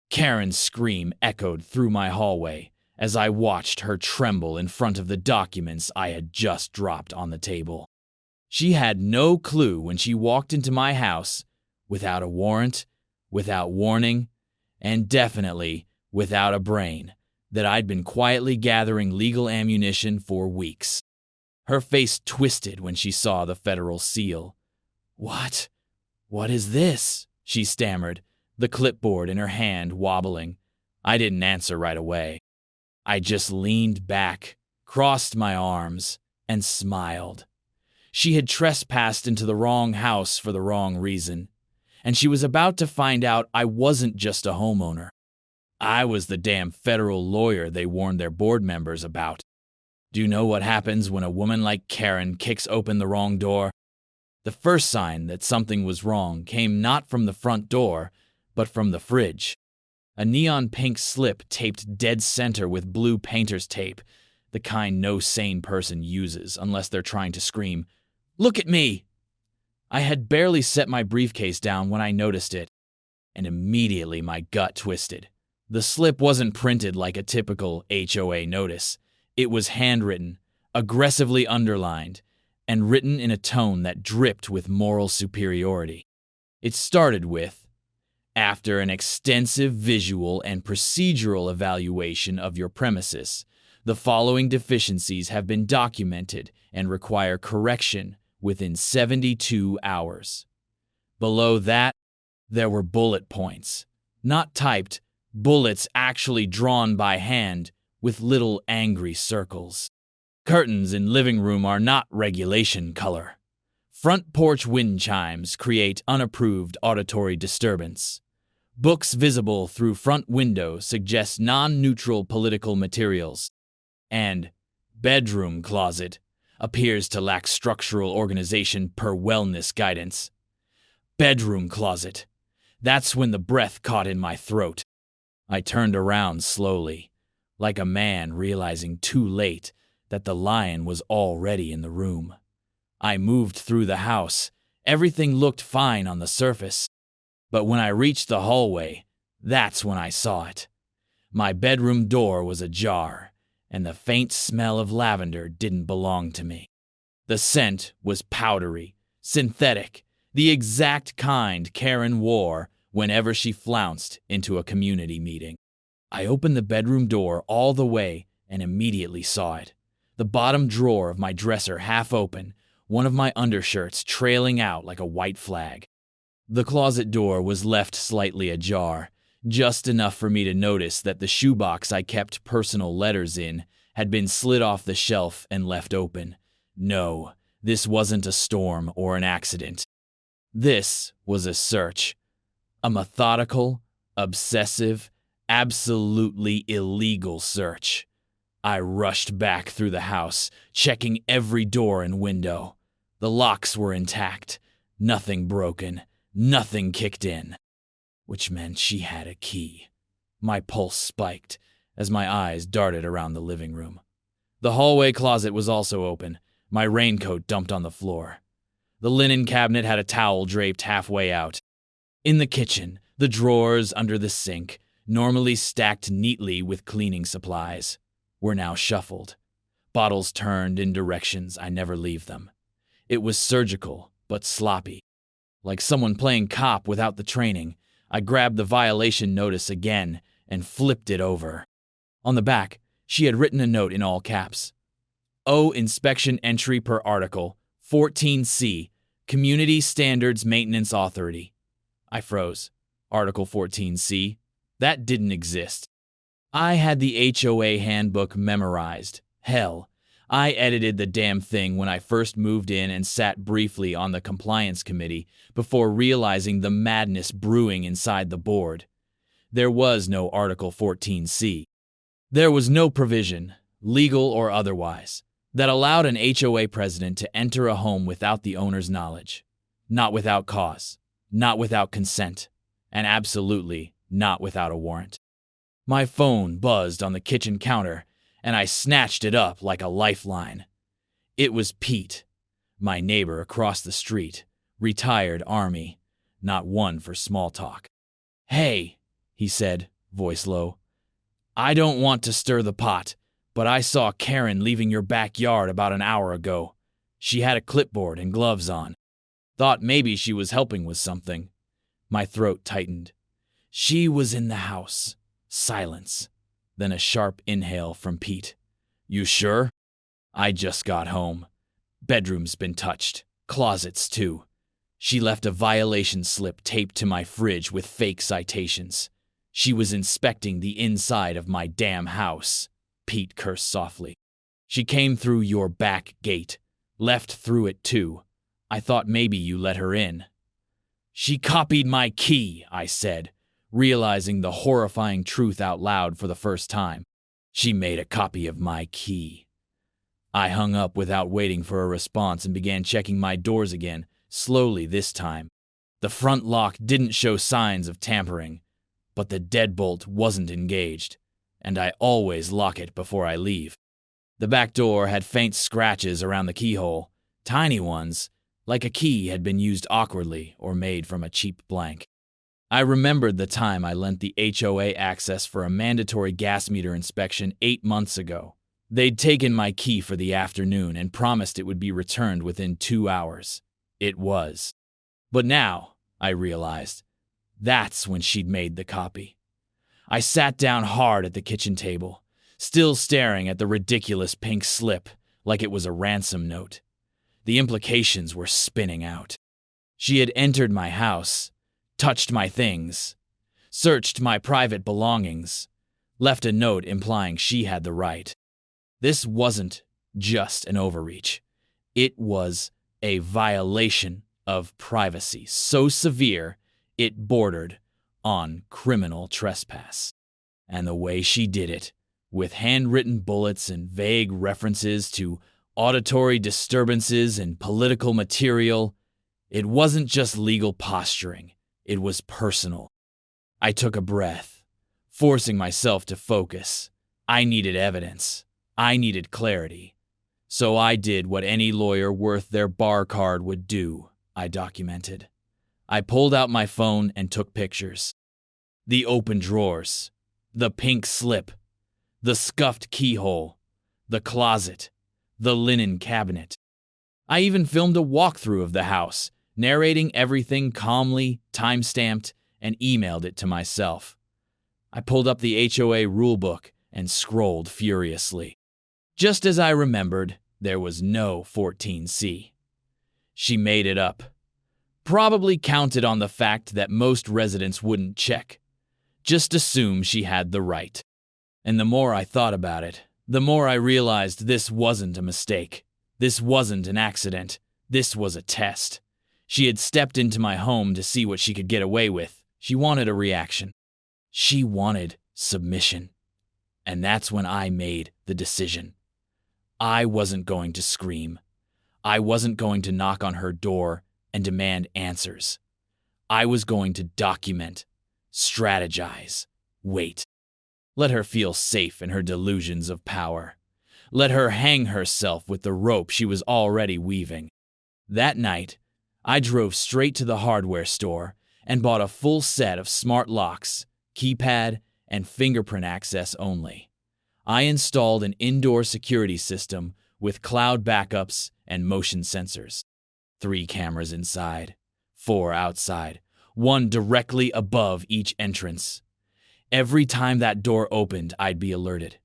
Karen's scream echoed through my hallway as I watched her tremble in front of the documents I had just dropped on the table. She had no clue when she walked into my house, without a warrant, without warning, and definitely without a brain, that I'd been quietly gathering legal ammunition for weeks. Her face twisted when she saw the federal seal. "What? What is this?" she stammered, the clipboard in her hand wobbling. I didn't answer right away. I just leaned back, crossed my arms, and smiled. She had trespassed into the wrong house for the wrong reason, and she was about to find out I wasn't just a homeowner. I was the damn federal lawyer they warned their board members about. Do you know what happens when a woman like Karen kicks open the wrong door? The first sign that something was wrong came not from the front door, but from the fridge. A neon pink slip taped dead center with blue painter's tape, the kind no sane person uses unless they're trying to scream, "Look at me!" I had barely set my briefcase down when I noticed it, and immediately my gut twisted. The slip wasn't printed like a typical HOA notice. It was handwritten, aggressively underlined, and written in a tone that dripped with moral superiority. It started with, "After an extensive visual and procedural evaluation of your premises, the following deficiencies have been documented and require correction within 72 hours. Below that, there were bullet points, not typed, bullets actually drawn by hand with little angry circles. Curtains in living room are not regulation color. Front porch wind chimes create unapproved auditory disturbance. Books visible through front window suggest non-neutral political materials. And bedroom closet appears to lack structural organization per wellness guidance." Bedroom closet. That's when the breath caught in my throat. I turned around slowly, like a man realizing too late that the lion was already in the room. I moved through the house. Everything looked fine on the surface. But when I reached the hallway, that's when I saw it. My bedroom door was ajar, and the faint smell of lavender didn't belong to me. The scent was powdery, synthetic, the exact kind Karen wore whenever she flounced into a community meeting. I opened the bedroom door all the way and immediately saw it. The bottom drawer of my dresser half open, one of my undershirts trailing out like a white flag. The closet door was left slightly ajar, just enough for me to notice that the shoebox I kept personal letters in had been slid off the shelf and left open. No, this wasn't a storm or an accident. This was a search. A methodical, obsessive, absolutely illegal search. I rushed back through the house, checking every door and window. The locks were intact, nothing broken, nothing kicked in, which meant she had a key. My pulse spiked as my eyes darted around the living room. The hallway closet was also open, my raincoat dumped on the floor. The linen cabinet had a towel draped halfway out. In the kitchen, the drawers under the sink, normally stacked neatly with cleaning supplies, were now shuffled. Bottles turned in directions I never leave them. It was surgical, but sloppy. Like someone playing cop without the training, I grabbed the violation notice again and flipped it over. On the back, she had written a note in all caps. "O inspection entry per article, 14C, Community Standards Maintenance Authority." I froze. Article 14C? That didn't exist. I had the HOA handbook memorized. Hell, I edited the damn thing when I first moved in and sat briefly on the compliance committee before realizing the madness brewing inside the board. There was no Article 14C. There was no provision, legal or otherwise, that allowed an HOA president to enter a home without the owner's knowledge. Not without cause, not without consent, and absolutely not without a warrant. My phone buzzed on the kitchen counter, and I snatched it up like a lifeline. It was Pete, my neighbor across the street, retired Army, not one for small talk. "Hey," he said, voice low. I don't want to stir the pot, but I saw Karen leaving your backyard about an hour ago. She had a clipboard and gloves on. Thought maybe she was helping with something. My throat tightened. She was in the house. Silence. Then a sharp inhale from Pete. You sure? I just got home. Bedroom's been touched. Closets, too. She left a violation slip taped to my fridge with fake citations. She was inspecting the inside of my damn house. Pete cursed softly. She came through your back gate. Left through it, too. I thought maybe you let her in. She copied my key, I said, realizing the horrifying truth out loud for the first time. She made a copy of my key. I hung up without waiting for a response and began checking my doors again, slowly this time. The front lock didn't show signs of tampering, but the deadbolt wasn't engaged, and I always lock it before I leave. The back door had faint scratches around the keyhole, tiny ones, like a key had been used awkwardly or made from a cheap blank. I remembered the time I lent the HOA access for a mandatory gas meter inspection 8 months ago. They'd taken my key for the afternoon and promised it would be returned within 2 hours. It was. But now, I realized, that's when she'd made the copy. I sat down hard at the kitchen table, still staring at the ridiculous pink slip like it was a ransom note. The implications were spinning out. She had entered my house, touched my things, searched my private belongings, left a note implying she had the right. This wasn't just an overreach. It was a violation of privacy so severe it bordered on criminal trespass. And the way she did it, with handwritten bullets and vague references to auditory disturbances and political material, it wasn't just legal posturing, it was personal. I took a breath, forcing myself to focus. I needed evidence. I needed clarity. So I did what any lawyer worth their bar card would do. I documented. I pulled out my phone and took pictures. The open drawers, the pink slip, the scuffed keyhole, the closet, the linen cabinet. I even filmed a walkthrough of the house, narrating everything calmly, time-stamped, and emailed it to myself. I pulled up the HOA rulebook and scrolled furiously. Just as I remembered, there was no 14C. She made it up. Probably counted on the fact that most residents wouldn't check. Just assume she had the right. And the more I thought about it, the more I realized this wasn't a mistake. This wasn't an accident. This was a test. She had stepped into my home to see what she could get away with. She wanted a reaction. She wanted submission. And that's when I made the decision. I wasn't going to scream. I wasn't going to knock on her door and demand answers. I was going to document, strategize, wait. Let her feel safe in her delusions of power. Let her hang herself with the rope she was already weaving. That night, I drove straight to the hardware store and bought a full set of smart locks, keypad, and fingerprint access only. I installed an indoor security system with cloud backups and motion sensors. 3 cameras inside, 4 outside, 1 directly above each entrance. Every time that door opened, I'd be alerted.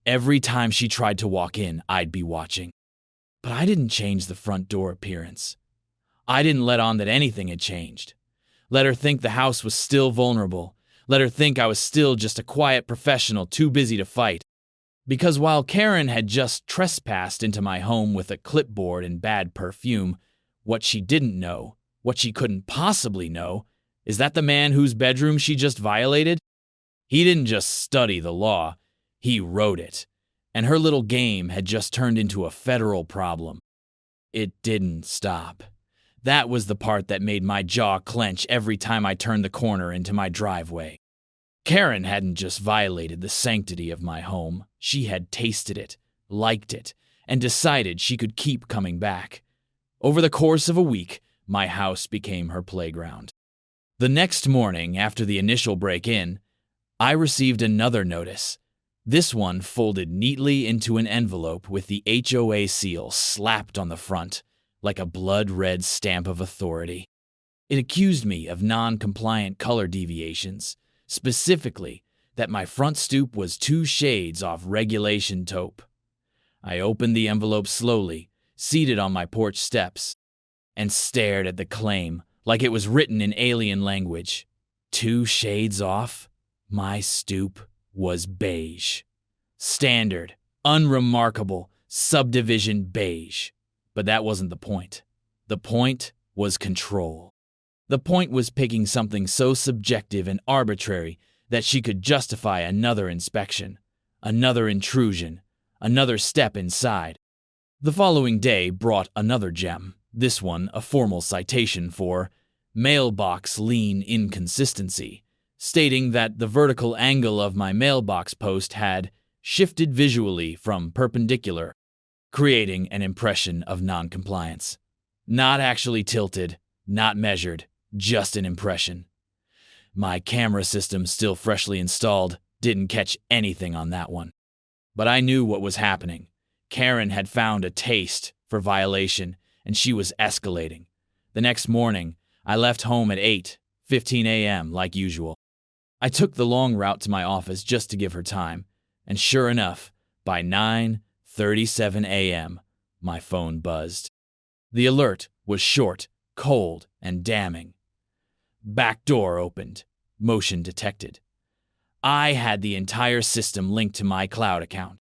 Every time she tried to walk in, I'd be watching. But I didn't change the front door appearance. I didn't let on that anything had changed. Let her think the house was still vulnerable. Let her think I was still just a quiet professional too busy to fight. Because while Karen had just trespassed into my home with a clipboard and bad perfume, what she didn't know, what she couldn't possibly know, is that the man whose bedroom she just violated, he didn't just study the law, he wrote it. And her little game had just turned into a federal problem. It didn't stop. That was the part that made my jaw clench every time I turned the corner into my driveway. Karen hadn't just violated the sanctity of my home. She had tasted it, liked it, and decided she could keep coming back. Over the course of a week, my house became her playground. The next morning, after the initial break-in, I received another notice, this one folded neatly into an envelope with the HOA seal slapped on the front, like a blood-red stamp of authority. It accused me of non-compliant color deviations, specifically that my front stoop was 2 shades off regulation taupe. I opened the envelope slowly, seated on my porch steps, and stared at the claim like it was written in alien language. 2 shades off? My stoop was beige. Standard, unremarkable, subdivision beige. But that wasn't the point. The point was control. The point was picking something so subjective and arbitrary that she could justify another inspection, another intrusion, another step inside. The following day brought another gem, this one a formal citation for mailbox lean inconsistency, stating that the vertical angle of my mailbox post had shifted visually from perpendicular, creating an impression of noncompliance. Not actually tilted, not measured, just an impression. My camera system, still freshly installed, didn't catch anything on that one. But I knew what was happening. Karen had found a taste for violation, and she was escalating. The next morning, I left home at 8:15 a.m. like usual. I took the long route to my office just to give her time, and sure enough, by 9:37 a.m., my phone buzzed. The alert was short, cold, and damning. Back door opened. Motion detected. I had the entire system linked to my cloud account.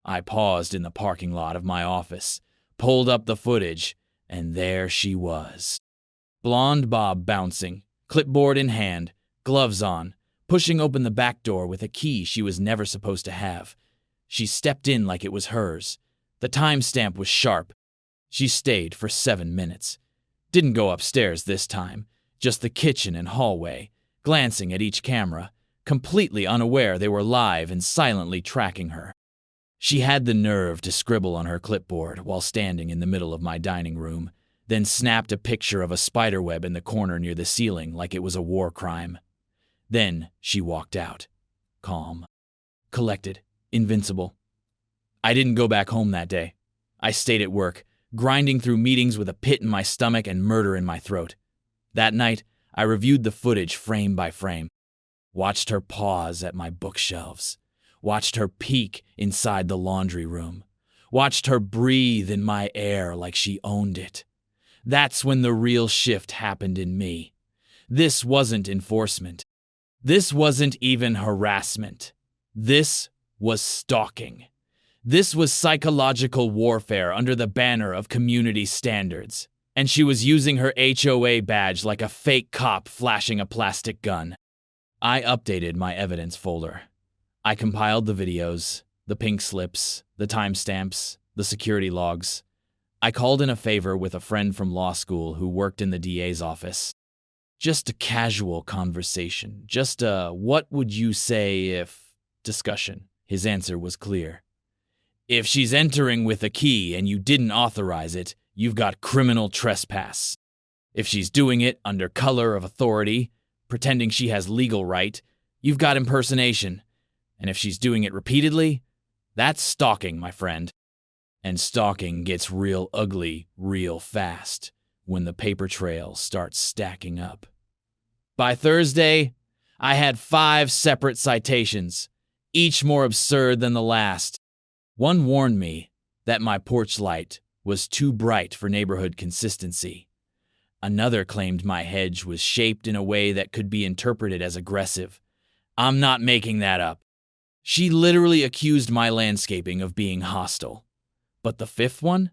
I paused in the parking lot of my office, pulled up the footage, and there she was. Blonde bob bouncing, clipboard in hand, gloves on, pushing open the back door with a key she was never supposed to have. She stepped in like it was hers. The timestamp was sharp. She stayed for 7 minutes. Didn't go upstairs this time, just the kitchen and hallway, glancing at each camera, completely unaware they were live and silently tracking her. She had the nerve to scribble on her clipboard while standing in the middle of my dining room, then snapped a picture of a spiderweb in the corner near the ceiling like it was a war crime. Then she walked out, calm, collected, invincible. I didn't go back home that day. I stayed at work, grinding through meetings with a pit in my stomach and murder in my throat. That night, I reviewed the footage frame by frame, watched her pause at my bookshelves, watched her peek inside the laundry room, watched her breathe in my air like she owned it. That's when the real shift happened in me. This wasn't enforcement. This wasn't even harassment. This was stalking. This was psychological warfare under the banner of community standards. And she was using her HOA badge like a fake cop flashing a plastic gun. I updated my evidence folder. I compiled the videos, the pink slips, the timestamps, the security logs. I called in a favor with a friend from law school who worked in the DA's office. Just a casual conversation, just a what would you say if discussion. His answer was clear. If she's entering with a key and you didn't authorize it, you've got criminal trespass. If she's doing it under color of authority, pretending she has legal right, you've got impersonation. And if she's doing it repeatedly, that's stalking, my friend. And stalking gets real ugly real fast when the paper trail starts stacking up. By Thursday, I had 5 separate citations, each more absurd than the last. One warned me that my porch light was too bright for neighborhood consistency. Another claimed my hedge was shaped in a way that could be interpreted as aggressive. I'm not making that up. She literally accused my landscaping of being hostile. But the 5th one?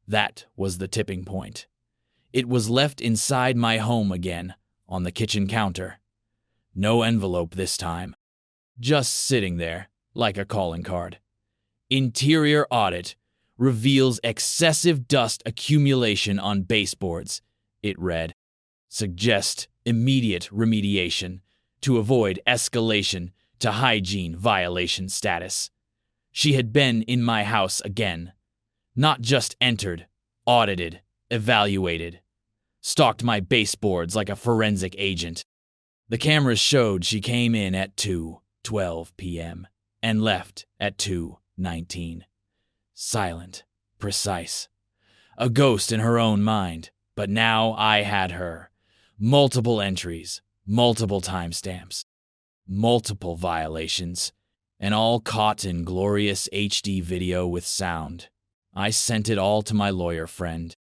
That was the tipping point. It was left inside my home again, on the kitchen counter. No envelope this time. Just sitting there, like a calling card. Interior audit reveals excessive dust accumulation on baseboards, it read. Suggest immediate remediation to avoid escalation to hygiene violation status. She had been in my house again. Not just entered, audited, evaluated. Stalked my baseboards like a forensic agent. The cameras showed she came in at 2, 2:12 p.m. and left at 2:19. Silent, precise. A ghost in her own mind, but now I had her. Multiple entries, multiple timestamps, multiple violations, and all caught in glorious HD video with sound. I sent it all to my lawyer friend.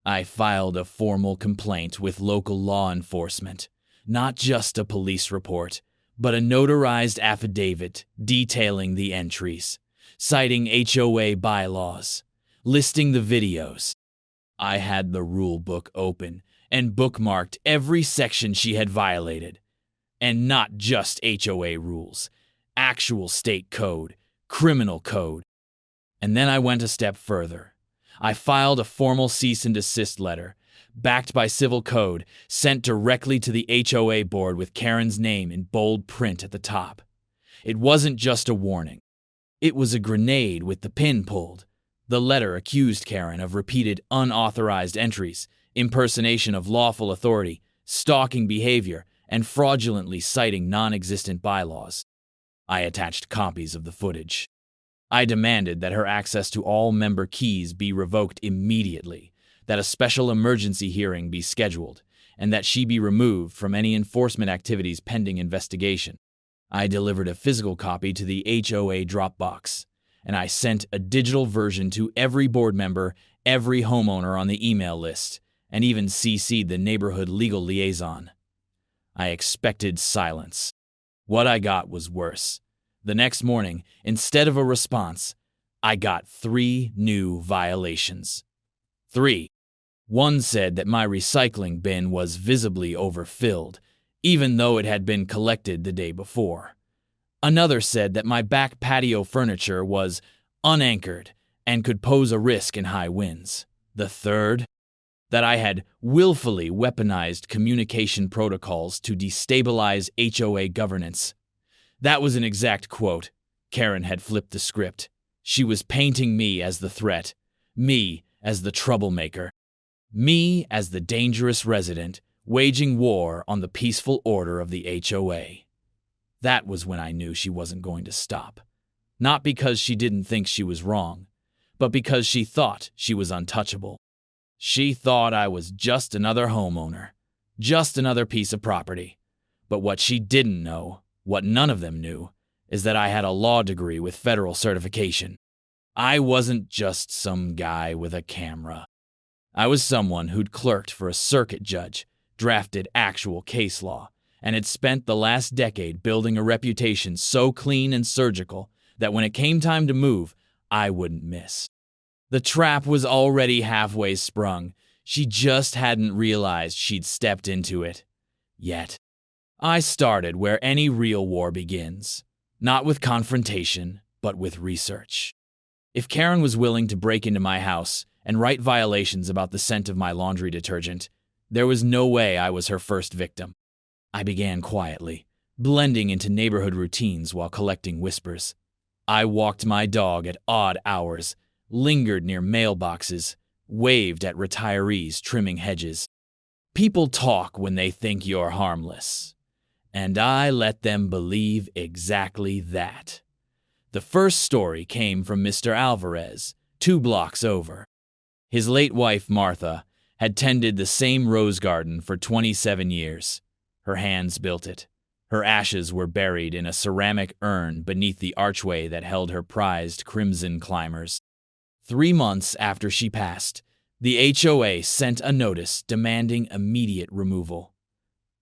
I filed a formal complaint with local law enforcement, not just a police report, but a notarized affidavit detailing the entries, citing HOA bylaws, listing the videos. I had the rule book open and bookmarked every section she had violated. And not just HOA rules, actual state code, criminal code. And then I went a step further. I filed a formal cease and desist letter, backed by civil code, sent directly to the HOA board with Karen's name in bold print at the top. It wasn't just a warning. It was a grenade with the pin pulled. The letter accused Karen of repeated unauthorized entries, impersonation of lawful authority, stalking behavior, and fraudulently citing non-existent bylaws. I attached copies of the footage. I demanded that her access to all member keys be revoked immediately, that a special emergency hearing be scheduled, and that she be removed from any enforcement activities pending investigation. I delivered a physical copy to the HOA Dropbox, and I sent a digital version to every board member, every homeowner on the email list, and even CC'd the neighborhood legal liaison. I expected silence. What I got was worse. The next morning, instead of a response, I got 3 new violations. 3. One said that my recycling bin was visibly overfilled, even though it had been collected the day before. Another said that my back patio furniture was unanchored and could pose a risk in high winds. The third, that I had willfully weaponized communication protocols to destabilize HOA governance. That was an exact quote. Karen had flipped the script. She was painting me as the threat, me as the troublemaker, me as the dangerous resident, waging war on the peaceful order of the HOA. That was when I knew she wasn't going to stop. Not because she didn't think she was wrong, but because she thought she was untouchable. She thought I was just another homeowner, just another piece of property. But what she didn't know, what none of them knew, is that I had a law degree with federal certification. I wasn't just some guy with a camera. I was someone who'd clerked for a circuit judge, drafted actual case law, and had spent the last decade building a reputation so clean and surgical that when it came time to move, I wouldn't miss. The trap was already halfway sprung. She just hadn't realized she'd stepped into it. Yet. I started where any real war begins. Not with confrontation, but with research. If Karen was willing to break into my house and write violations about the scent of my laundry detergent, there was no way I was her first victim. I began quietly, blending into neighborhood routines while collecting whispers. I walked my dog at odd hours, lingered near mailboxes, waved at retirees trimming hedges. People talk when they think you're harmless, and I let them believe exactly that. The first story came from Mr. Alvarez, 2 blocks over. His late wife, Martha, had tended the same rose garden for 27 years. Her hands built it. Her ashes were buried in a ceramic urn beneath the archway that held her prized crimson climbers. 3 months after she passed, the HOA sent a notice demanding immediate removal.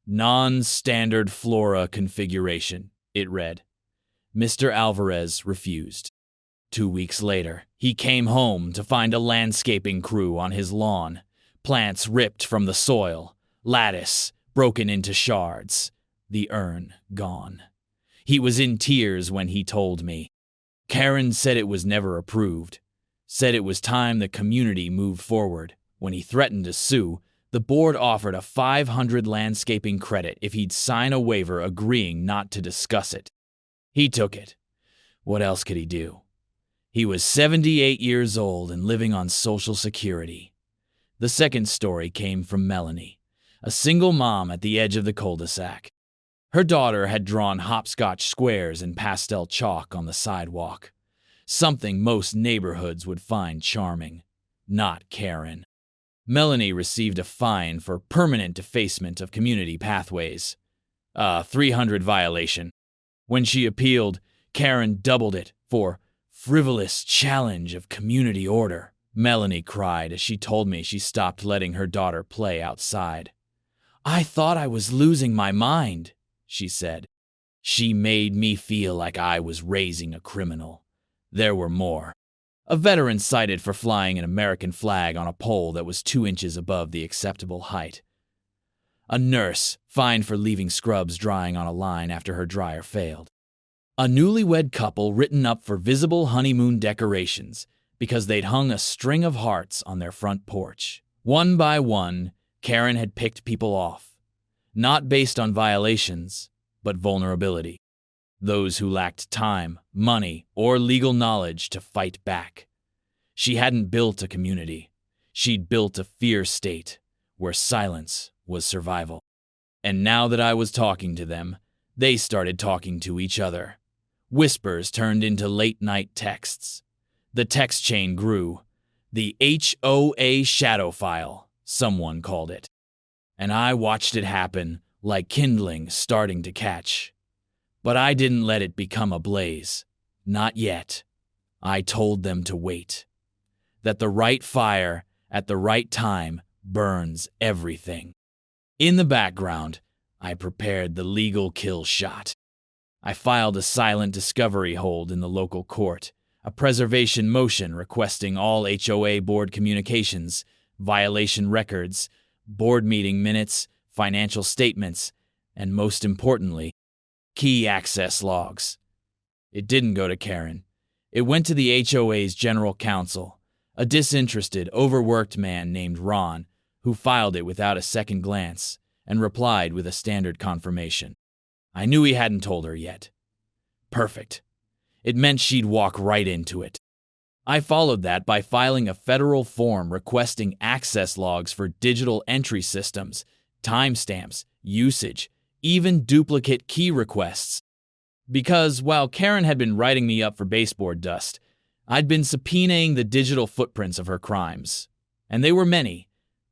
Non-standard flora configuration, it read. Mr. Alvarez refused. 2 weeks later, he came home to find a landscaping crew on his lawn, plants ripped from the soil, lattice broken into shards, the urn gone. He was in tears when he told me. Karen said it was never approved. Said it was time the community moved forward. When he threatened to sue, the board offered a $500 landscaping credit if he'd sign a waiver agreeing not to discuss it. He took it. What else could he do? He was 78 years old and living on Social Security. The second story came from Melanie, a single mom at the edge of the cul-de-sac. Her daughter had drawn hopscotch squares in pastel chalk on the sidewalk, something most neighborhoods would find charming. Not Karen. Melanie received a fine for permanent defacement of community pathways, a 300 violation. When she appealed, Karen doubled it for frivolous challenge of community order. Melanie cried as she told me she stopped letting her daughter play outside. "I thought I was losing my mind," she said. "She made me feel like I was raising a criminal." There were more. A veteran cited for flying an American flag on a pole that was 2 inches above the acceptable height. A nurse fined for leaving scrubs drying on a line after her dryer failed. A newlywed couple written up for visible honeymoon decorations because they'd hung a string of hearts on their front porch. One by one, Karen had picked people off, not based on violations, but vulnerability. Those who lacked time, money, or legal knowledge to fight back. She hadn't built a community. She'd built a fear state where silence was survival. And now that I was talking to them, they started talking to each other. Whispers turned into late-night texts. The text chain grew. The HOA shadow file, someone called it. And I watched it happen, like kindling starting to catch. But I didn't let it become a blaze. Not yet. I told them to wait. That the right fire, at the right time, burns everything. In the background, I prepared the legal kill shot. I filed a silent discovery hold in the local court, a preservation motion requesting all HOA board communications, violation records, board meeting minutes, financial statements, and most importantly, key access logs. It didn't go to Karen. It went to the HOA's general counsel, a disinterested, overworked man named Ron, who filed it without a second glance and replied with a standard confirmation. I knew he hadn't told her yet. Perfect. It meant she'd walk right into it. I followed that by filing a federal form requesting access logs for digital entry systems, timestamps, usage, even duplicate key requests. Because while Karen had been writing me up for baseboard dust, I'd been subpoenaing the digital footprints of her crimes. And they were many.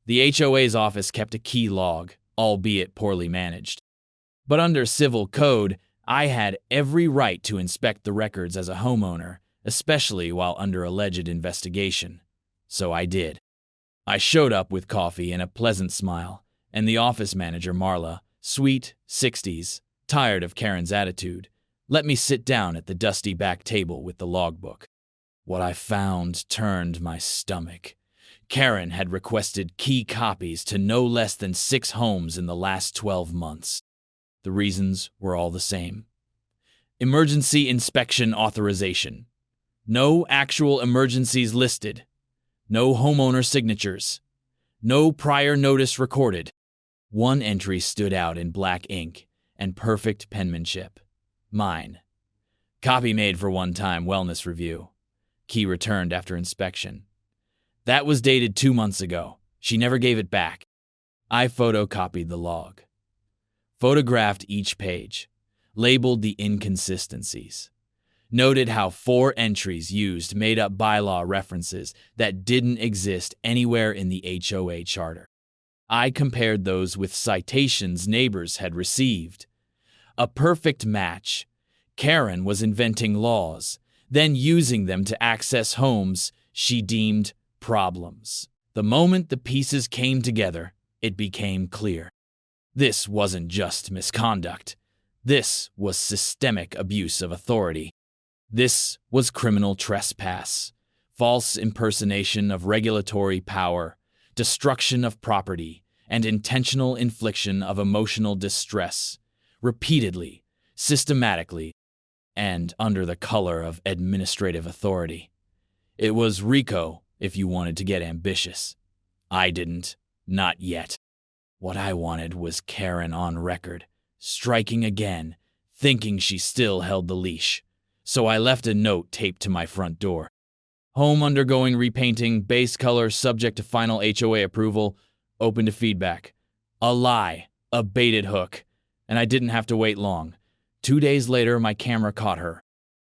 The HOA's office kept a key log, albeit poorly managed. But under civil code, I had every right to inspect the records as a homeowner, especially while under alleged investigation. So I did. I showed up with coffee and a pleasant smile, and the office manager, Marla, sweet, 60s, tired of Karen's attitude, let me sit down at the dusty back table with the logbook. What I found turned my stomach. Karen had requested key copies to no less than 6 homes in the last 12 months. The reasons were all the same. Emergency inspection authorization. No actual emergencies listed. No homeowner signatures. No prior notice recorded. One entry stood out in black ink and perfect penmanship. Mine. Copy made for one-time wellness review. Key returned after inspection. That was dated 2 months ago. She never gave it back. I photocopied the log. Photographed each page. Labeled the inconsistencies. Noted how 4 entries used made-up bylaw references that didn't exist anywhere in the HOA charter. I compared those with citations neighbors had received. A perfect match. Karen was inventing laws, then using them to access homes she deemed problems. The moment the pieces came together, it became clear. This wasn't just misconduct. This was systemic abuse of authority. This was criminal trespass, false impersonation of regulatory power, destruction of property, and intentional infliction of emotional distress, repeatedly, systematically, and under the color of administrative authority. It was RICO if you wanted to get ambitious. I didn't, not yet. What I wanted was Karen on record, striking again, thinking she still held the leash. So I left a note taped to my front door. Home undergoing repainting, base color subject to final HOA approval, open to feedback. A lie, a baited hook, and I didn't have to wait long. 2 days later, my camera caught her.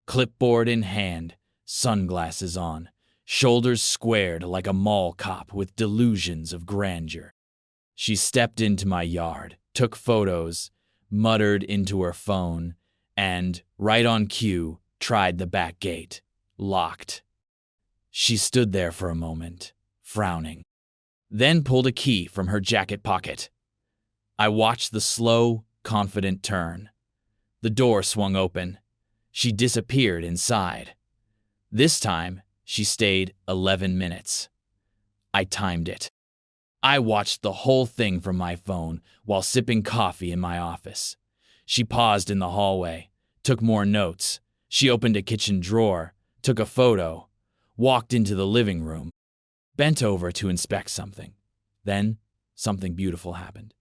Clipboard in hand, sunglasses on, shoulders squared like a mall cop with delusions of grandeur. She stepped into my yard, took photos, muttered into her phone, and, right on cue, tried the back gate. Locked. She stood there for a moment, frowning, then pulled a key from her jacket pocket. I watched the slow, confident turn. The door swung open. She disappeared inside. This time, she stayed 11 minutes. I timed it. I watched the whole thing from my phone while sipping coffee in my office. She paused in the hallway, took more notes. She opened a kitchen drawer, took a photo, walked into the living room, bent over to inspect something. Then, something beautiful happened.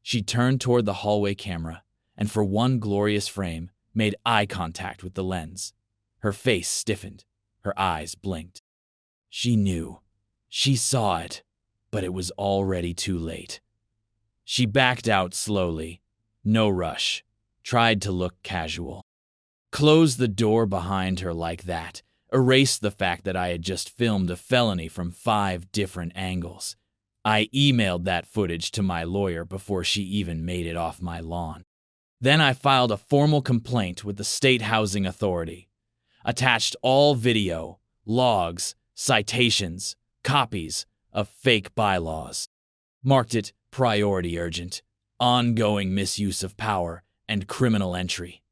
She turned toward the hallway camera, and for one glorious frame, made eye contact with the lens. Her face stiffened. Her eyes blinked. She knew. She saw it, but it was already too late. She backed out slowly. No rush. Tried to look casual. Closed the door behind her like that. Erased the fact that I had just filmed a felony from 5 different angles. I emailed that footage to my lawyer before she even made it off my lawn. Then I filed a formal complaint with the State Housing Authority. Attached all video, logs, citations, copies of fake bylaws. Marked it priority urgent, ongoing misuse of power, and criminal entry.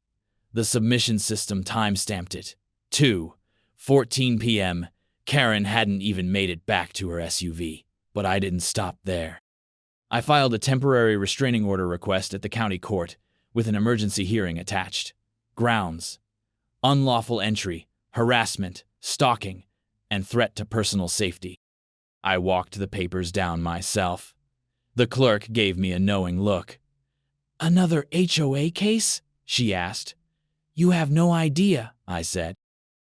The submission system time-stamped it. 2:14 p.m. Karen hadn't even made it back to her SUV, but I didn't stop there. I filed a temporary restraining order request at the county court, with an emergency hearing attached. Grounds: unlawful entry, harassment, stalking, and threat to personal safety. I walked the papers down myself. The clerk gave me a knowing look. "Another HOA case?" she asked. "You have no idea," I said.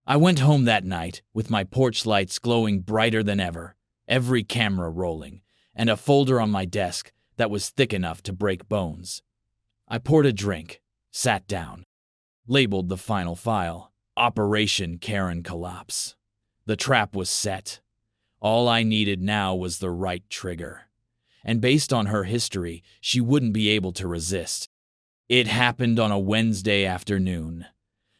I went home that night with my porch lights glowing brighter than ever, every camera rolling, and a folder on my desk that was thick enough to break bones. I poured a drink, sat down, labeled the final file, Operation Karen Collapse. The trap was set. All I needed now was the right trigger. And based on her history, she wouldn't be able to resist. It happened on a Wednesday afternoon.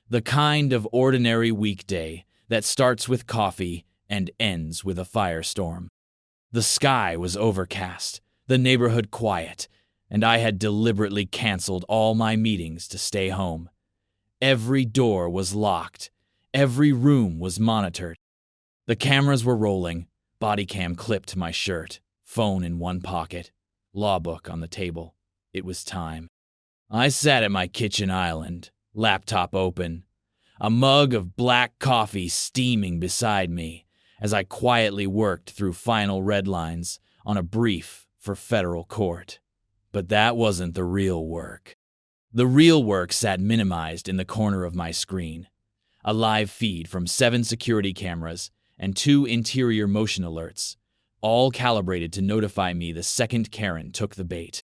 The kind of ordinary weekday that starts with coffee and ends with a firestorm. The sky was overcast, the neighborhood quiet, and I had deliberately canceled all my meetings to stay home. Every door was locked. Every room was monitored. The cameras were rolling, body cam clipped to my shirt, phone in one pocket, law book on the table. It was time. I sat at my kitchen island, laptop open, a mug of black coffee steaming beside me as I quietly worked through final red lines on a brief for federal court. But that wasn't the real work. The real work sat minimized in the corner of my screen. A live feed from 7 security cameras and 2 interior motion alerts, all calibrated to notify me the second Karen took the bait.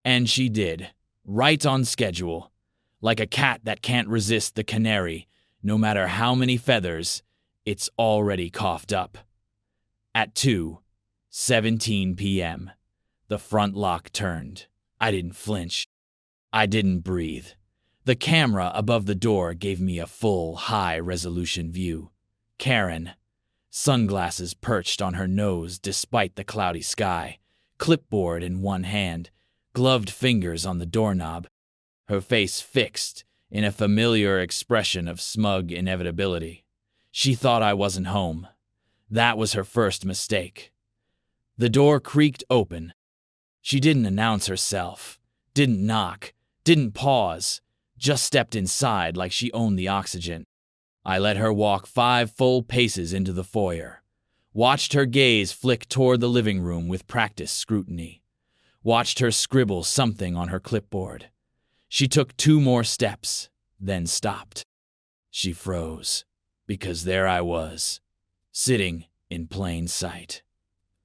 And she did, right on schedule. Like a cat that can't resist the canary, no matter how many feathers, it's already coughed up. At 2:17 p.m., the front lock turned. I didn't flinch. I didn't breathe. The camera above the door gave me a full, high-resolution view. Karen, sunglasses perched on her nose despite the cloudy sky, clipboard in one hand, gloved fingers on the doorknob, her face fixed in a familiar expression of smug inevitability. She thought I wasn't home. That was her first mistake. The door creaked open. She didn't announce herself, didn't knock, didn't pause, just stepped inside like she owned the oxygen. I let her walk 5 full paces into the foyer, watched her gaze flick toward the living room with practiced scrutiny, watched her scribble something on her clipboard. She took 2 more steps, then stopped. She froze, because there I was, sitting in plain sight,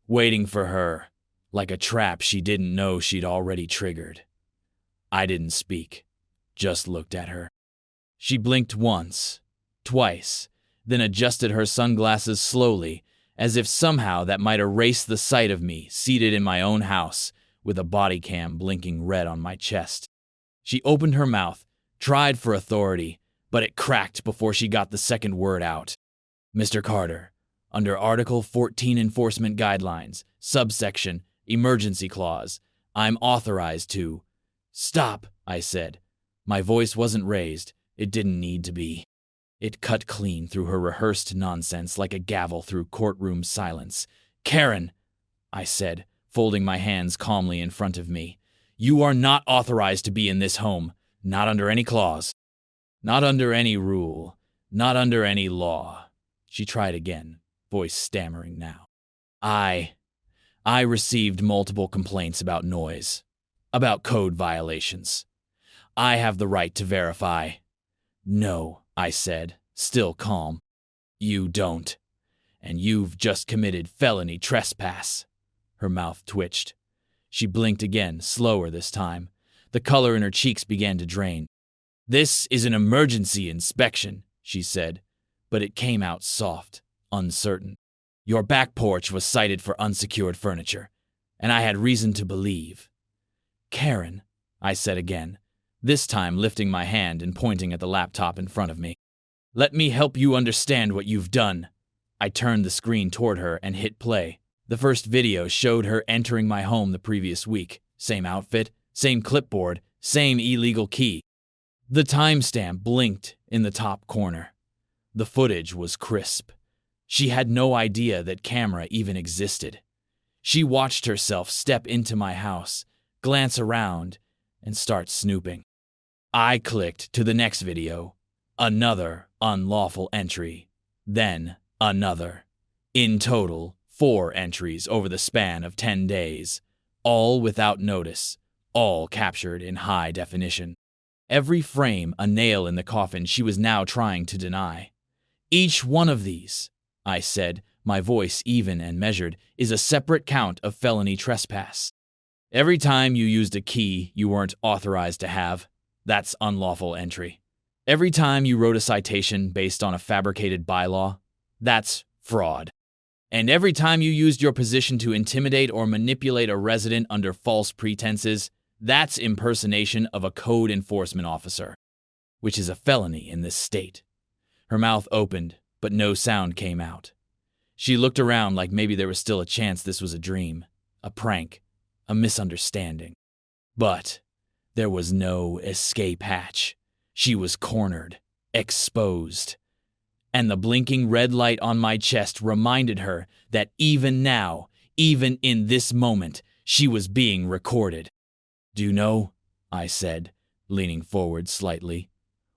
waiting for her, like a trap she didn't know she'd already triggered. I didn't speak, just looked at her. She blinked once, twice, then adjusted her sunglasses slowly, as if somehow that might erase the sight of me seated in my own house with a body cam blinking red on my chest. She opened her mouth, tried for authority, but it cracked before she got the second word out. Mr. Carter, under Article 14 Enforcement Guidelines, subsection Emergency Clause, I'm authorized to— Stop, I said. My voice wasn't raised. It didn't need to be. It cut clean through her rehearsed nonsense like a gavel through courtroom silence. Karen, I said, folding my hands calmly in front of me, you are not authorized to be in this home, not under any clause, not under any rule, not under any law. She tried again, voice stammering now. I received multiple complaints about noise, about code violations. I have the right to verify. No, I said, still calm. You don't. And you've just committed felony trespass. Her mouth twitched. She blinked again, slower this time. The color in her cheeks began to drain. This is an emergency inspection, she said, but it came out soft, uncertain. Your back porch was cited for unsecured furniture, and I had reason to believe. Karen, I said again, this time lifting my hand and pointing at the laptop in front of me. Let me help you understand what you've done. I turned the screen toward her and hit play. The first video showed her entering my home the previous week. Same outfit, same clipboard, same illegal key. The timestamp blinked in the top corner. The footage was crisp. She had no idea that camera even existed. She watched herself step into my house, glance around, and start snooping. I clicked to the next video. Another unlawful entry. Then another. In total, 4 entries over the span of 10 days. All without notice. All captured in high definition. Every frame a nail in the coffin she was now trying to deny. Each one of these, I said, my voice even and measured, is a separate count of felony trespass. Every time you used a key you weren't authorized to have, that's unlawful entry. Every time you wrote a citation based on a fabricated bylaw, that's fraud. And every time you used your position to intimidate or manipulate a resident under false pretenses, that's impersonation of a code enforcement officer, which is a felony in this state. Her mouth opened, but no sound came out. She looked around like maybe there was still a chance this was a dream, a prank, a misunderstanding. But there was no escape hatch. She was cornered, exposed. And the blinking red light on my chest reminded her that even now, even in this moment, she was being recorded. Do you know, I said, leaning forward slightly,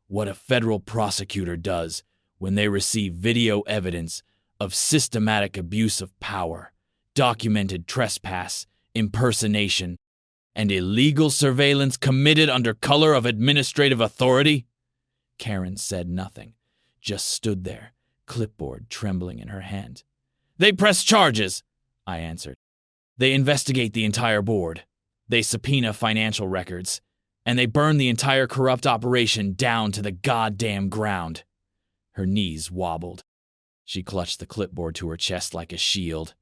what a federal prosecutor does when they receive video evidence of systematic abuse of power, documented trespass, impersonation, and illegal surveillance committed under color of administrative authority? Karen said nothing, just stood there, clipboard trembling in her hand. They press charges, I answered. They investigate the entire board. They subpoena financial records, and they burn the entire corrupt operation down to the goddamn ground. Her knees wobbled. She clutched the clipboard to her chest like a shield.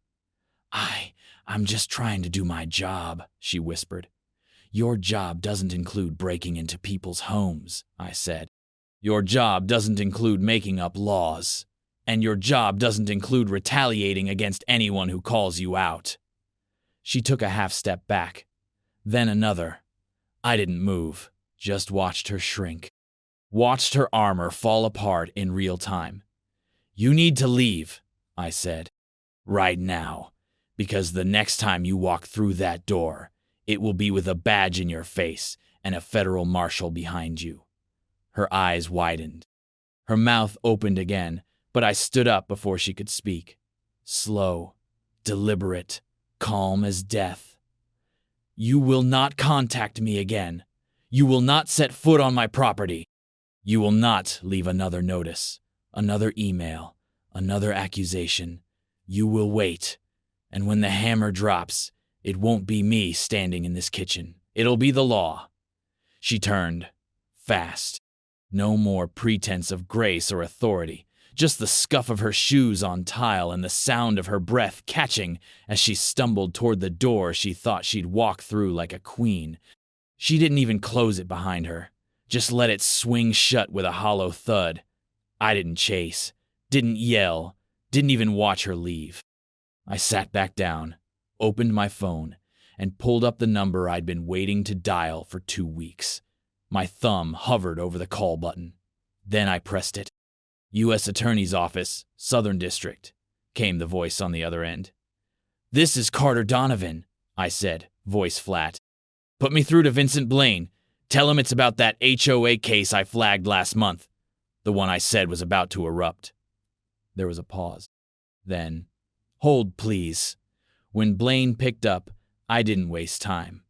I'm just trying to do my job, she whispered. Your job doesn't include breaking into people's homes, I said. Your job doesn't include making up laws. And your job doesn't include retaliating against anyone who calls you out. She took a half step back, then another. I didn't move, just watched her shrink. Watched her armor fall apart in real time. You need to leave, I said. Right now. Because the next time you walk through that door, it will be with a badge in your face and a federal marshal behind you. Her eyes widened. Her mouth opened again, but I stood up before she could speak. Slow, deliberate, calm as death. You will not contact me again. You will not set foot on my property. You will not leave another notice, another email, another accusation. You will wait. And when the hammer drops, it won't be me standing in this kitchen. It'll be the law. She turned. Fast. No more pretense of grace or authority. Just the scuff of her shoes on tile and the sound of her breath catching as she stumbled toward the door she thought she'd walk through like a queen. She didn't even close it behind her. Just let it swing shut with a hollow thud. I didn't chase. Didn't yell. Didn't even watch her leave. I sat back down, opened my phone, and pulled up the number I'd been waiting to dial for 2 weeks. My thumb hovered over the call button. Then I pressed it. U.S. Attorney's Office, Southern District, came the voice on the other end. "This is Carter Donovan," I said, voice flat. "Put me through to Vincent Blaine. Tell him it's about that HOA case I flagged last month. The one I said was about to erupt." There was a pause. Then, "Hold, please." When Blaine picked up, I didn't waste time.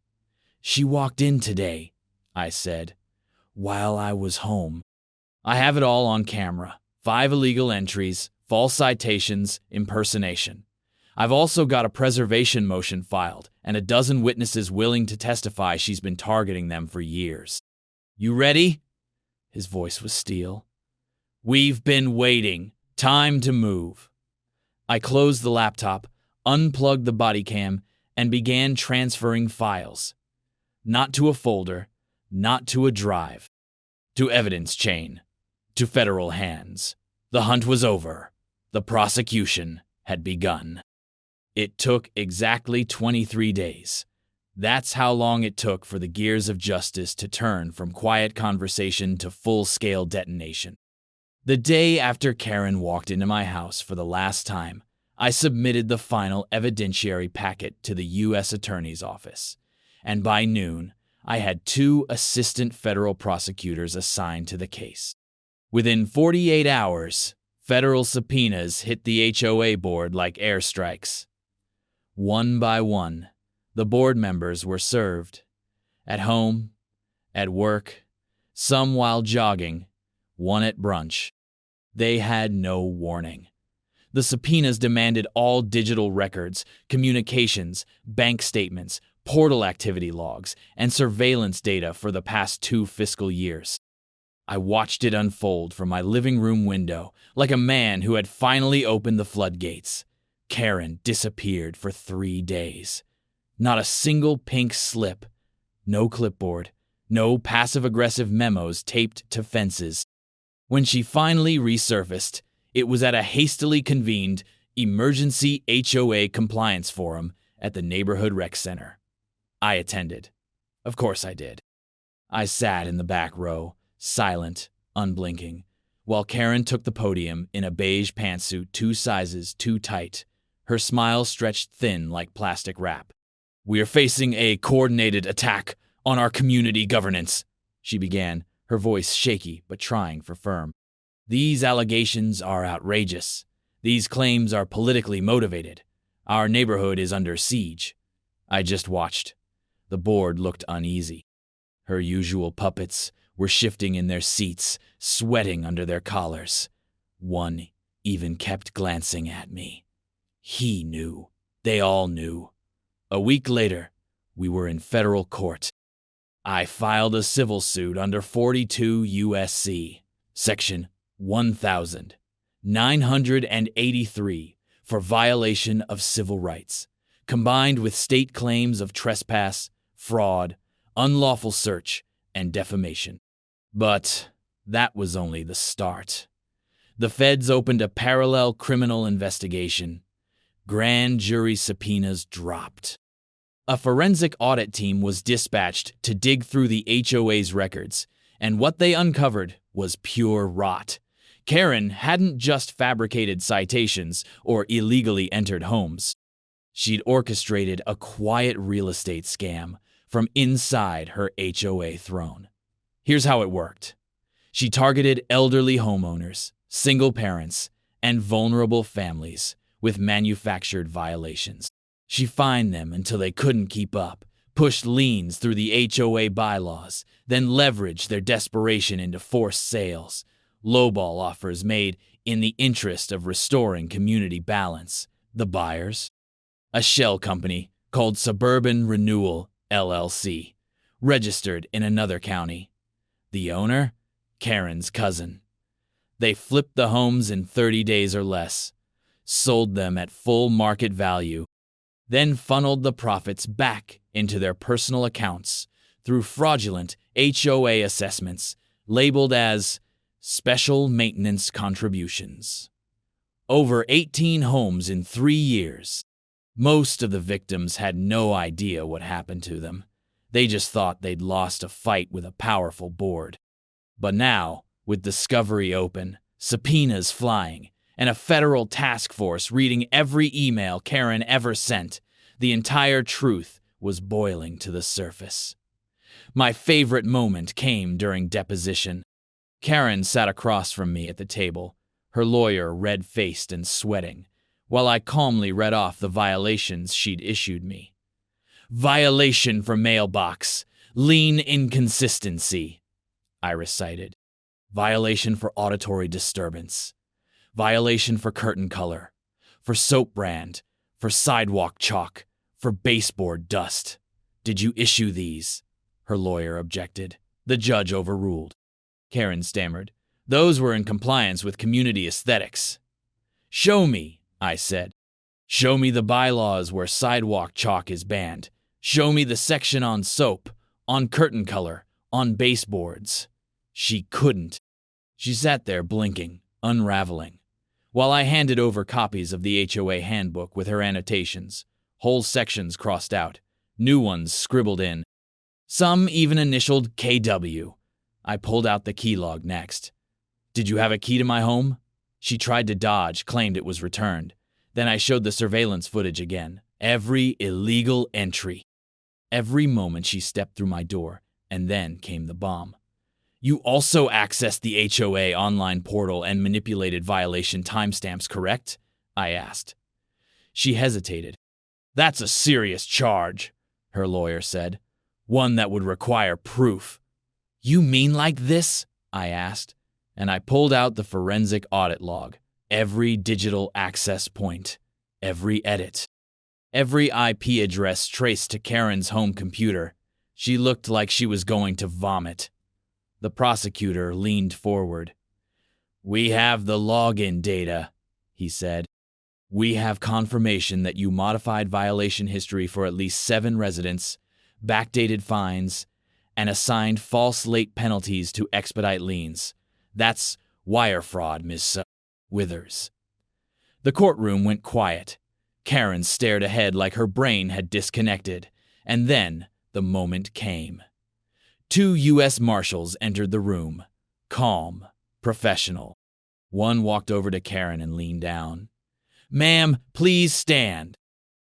"She walked in today," I said, "while I was home. I have it all on camera. 5 illegal entries, false citations, impersonation. I've also got a preservation motion filed and a dozen witnesses willing to testify she's been targeting them for years. You ready?" His voice was steel. "We've been waiting. Time to move." I closed the laptop, unplugged the body cam, and began transferring files. Not to a folder, not to a drive. To evidence chain. To federal hands. The hunt was over. The prosecution had begun. It took exactly 23 days. That's how long it took for the gears of justice to turn from quiet conversation to full-scale detonation. The day after Karen walked into my house for the last time, I submitted the final evidentiary packet to the U.S. Attorney's Office, and by noon, I had 2 assistant federal prosecutors assigned to the case. Within 48 hours, federal subpoenas hit the HOA board like airstrikes. One by one, the board members were served. At home, at work, some while jogging, one at brunch. They had no warning. The subpoenas demanded all digital records, communications, bank statements, portal activity logs, and surveillance data for the past 2 fiscal years. I watched it unfold from my living room window like a man who had finally opened the floodgates. Karen disappeared for 3 days. Not a single pink slip. No clipboard. No passive-aggressive memos taped to fences. When she finally resurfaced, it was at a hastily convened emergency HOA compliance forum at the neighborhood rec center. I attended. Of course I did. I sat in the back row, silent, unblinking, while Karen took the podium in a beige pantsuit 2 sizes too tight, her smile stretched thin like plastic wrap. "We are facing a coordinated attack on our community governance," she began, her voice shaky but trying for firm. "These allegations are outrageous. These claims are politically motivated. Our neighborhood is under siege." I just watched. The board looked uneasy. Her usual puppets were shifting in their seats, sweating under their collars. One even kept glancing at me. He knew. They all knew. A week later, we were in federal court. I filed a civil suit under 42 U.S.C. Section 1983 for violation of civil rights, combined with state claims of trespass, fraud, unlawful search, and defamation. But that was only the start. The feds opened a parallel criminal investigation. Grand jury subpoenas dropped. A forensic audit team was dispatched to dig through the HOA's records, and what they uncovered was pure rot. Karen hadn't just fabricated citations or illegally entered homes. She'd orchestrated a quiet real estate scam from inside her HOA throne. Here's how it worked. She targeted elderly homeowners, single parents, and vulnerable families with manufactured violations. She fined them until they couldn't keep up, pushed liens through the HOA bylaws, then leveraged their desperation into forced sales, lowball offers made in the interest of restoring community balance. The buyers? A shell company called Suburban Renewal, LLC, registered in another county. The owner? Karen's cousin. They flipped the homes in 30 days or less, sold them at full market value, then funneled the profits back into their personal accounts through fraudulent HOA assessments labeled as special maintenance contributions. Over 18 homes in 3 years. Most of the victims had no idea what happened to them. They just thought they'd lost a fight with a powerful board. But now, with discovery open, subpoenas flying, and a federal task force reading every email Karen ever sent, the entire truth was boiling to the surface. My favorite moment came during deposition. Karen sat across from me at the table, her lawyer red-faced and sweating, while I calmly read off the violations she'd issued me. Violation for mailbox, lien inconsistency, I recited. Violation for auditory disturbance. Violation for curtain color, for soap brand, for sidewalk chalk, for baseboard dust. Did you issue these? Her lawyer objected. The judge overruled. Karen stammered. Those were in compliance with community aesthetics. Show me, I said. Show me the bylaws where sidewalk chalk is banned. Show me the section on soap, on curtain color, on baseboards. She couldn't. She sat there blinking, unraveling, while I handed over copies of the HOA handbook with her annotations, whole sections crossed out, new ones scribbled in. Some even initialed KW. I pulled out the key log next. Did you have a key to my home? She tried to dodge, claimed it was returned. Then I showed the surveillance footage again. Every illegal entry. Every moment she stepped through my door, and then came the bomb. You also accessed the HOA online portal and manipulated violation timestamps, correct? I asked. She hesitated. That's a serious charge, her lawyer said. One that would require proof. You mean like this? I asked, and I pulled out the forensic audit log. Every digital access point, every edit, every IP address traced to Karen's home computer. She looked like she was going to vomit. The prosecutor leaned forward. We have the login data, he said. We have confirmation that you modified violation history for at least 7 residents, backdated fines, and assigned false late penalties to expedite liens. That's wire fraud, Miss Withers. The courtroom went quiet. Karen stared ahead like her brain had disconnected, and then the moment came. 2 U.S. Marshals entered the room, calm, professional. One walked over to Karen and leaned down. Ma'am, please stand.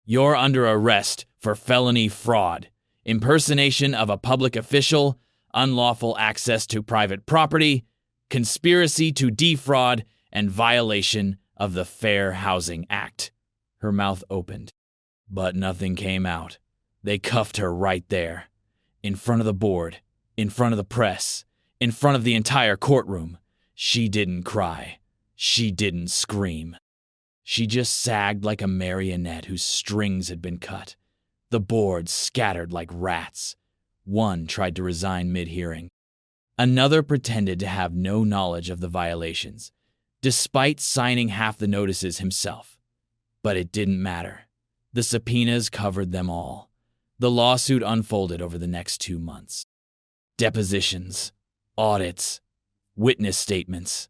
You're under arrest for felony fraud, impersonation of a public official, unlawful access to private property, conspiracy to defraud, and violation of the Fair Housing Act. Her mouth opened, but nothing came out. They cuffed her right there, in front of the board, in front of the press, in front of the entire courtroom. She didn't cry. She didn't scream. She just sagged like a marionette whose strings had been cut. The boards scattered like rats. One tried to resign mid-hearing. Another pretended to have no knowledge of the violations, despite signing half the notices himself. But it didn't matter. The subpoenas covered them all. The lawsuit unfolded over the next 2 months. Depositions, audits, witness statements,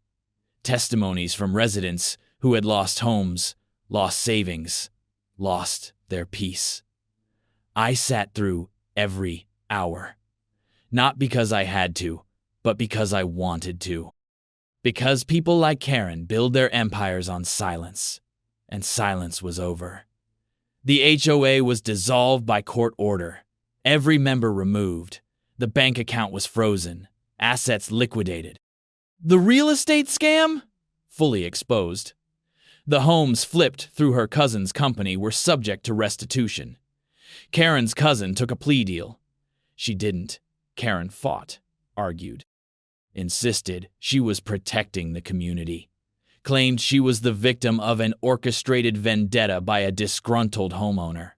testimonies from residents who had lost homes, lost savings, lost their peace. I sat through every hour. Not because I had to, but because I wanted to. Because people like Karen build their empires on silence, and silence was over. The HOA was dissolved by court order, every member removed, the bank account was frozen, assets liquidated. The real estate scam? Fully exposed. The homes flipped through her cousin's company were subject to restitution. Karen's cousin took a plea deal. She didn't. Karen fought, argued, insisted she was protecting the community, claimed she was the victim of an orchestrated vendetta by a disgruntled homeowner.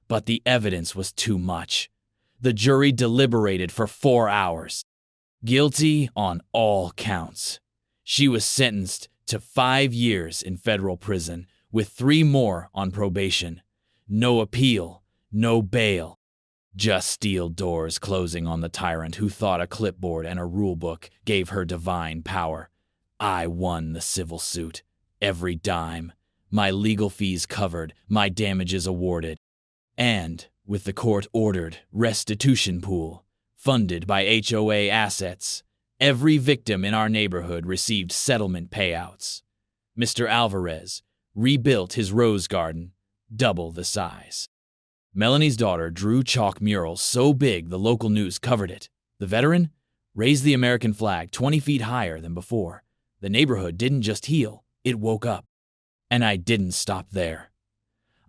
But the evidence was too much. The jury deliberated for 4 hours. Guilty on all counts. She was sentenced to 5 years in federal prison, with 3 more on probation. No appeal, no bail. Just steel doors closing on the tyrant who thought a clipboard and a rulebook gave her divine power. I won the civil suit. Every dime. My legal fees covered, my damages awarded. And, with the court-ordered restitution pool, funded by HOA assets, every victim in our neighborhood received settlement payouts. Mr. Alvarez rebuilt his rose garden, double the size. Melanie's daughter drew chalk murals so big the local news covered it. The veteran raised the American flag 20 feet higher than before. The neighborhood didn't just heal, it woke up. And I didn't stop there.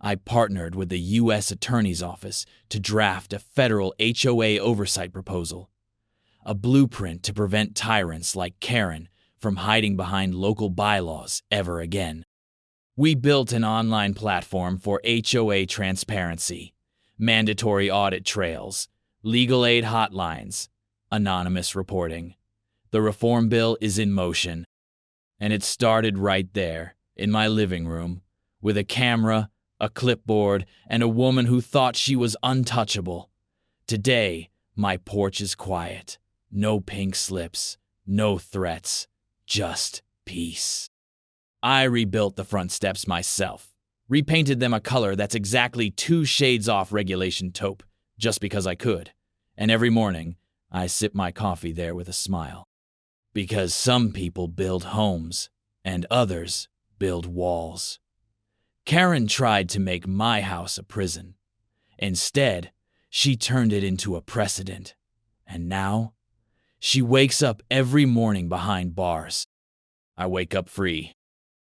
I partnered with the U.S. Attorney's Office to draft a federal HOA oversight proposal, a blueprint to prevent tyrants like Karen from hiding behind local bylaws ever again. We built an online platform for HOA transparency, mandatory audit trails, legal aid hotlines, anonymous reporting. The reform bill is in motion, and it started right there, in my living room, with a camera, a clipboard, and a woman who thought she was untouchable. Today, my porch is quiet. No pink slips, no threats, just peace. I rebuilt the front steps myself, repainted them a color that's exactly 2 shades off regulation taupe, just because I could. And every morning, I sip my coffee there with a smile. Because some people build homes, and others build walls. Karen tried to make my house a prison. Instead, she turned it into a precedent. And now, she wakes up every morning behind bars. I wake up free.